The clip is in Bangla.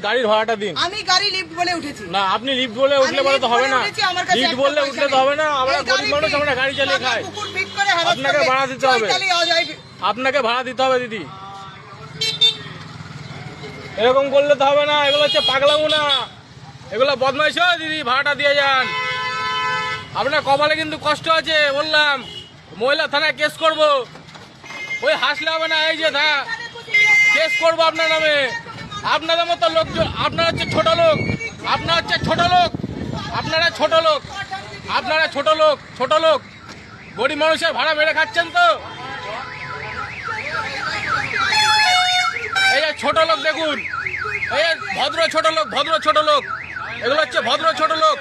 গাড়ির ভাড়াটা দিন। আমি গাড়ি লিফট বলে উঠেছি না, আপনি লিফট বলে উঠলে বলে তো হবে না। লিফট বললে উঠলে তো হবে না। আমরা গরিব মানুষ, আমরা গাড়ি চালিয়ে খাই। আপনাকে ভাড়া দিতে হবে, আপনাকে ভাড়া দিতে হবে দিদি। এরকম করলে তো হবে না। এগুলো হচ্ছে পাগলামো না, এগুলো বদমাইশ। দিদি ভাড়াটা দিয়ে যান। আপনার কপালে কিন্তু কষ্ট আছে বললাম। মহিলা থানায় কেস করব। ওই হাসলে হবে না। এই যে কেস করবো আপনার নামে। আপনাদের মতো লোকজন, আপনারা হচ্ছে ছোট লোক, আপনারা হচ্ছে ছোট লোক, আপনারা ছোট লোক, আপনারা ছোট লোক, ছোট লোক গরিব মানুষের ভাড়া মেরে খাচ্ছেন তো। এই যে ছোট লোক দেখুন, এই ভদ্র ছোট লোক, ভদ্র ছোট লোক, এগুলো হচ্ছে ভদ্র ছোট লোক।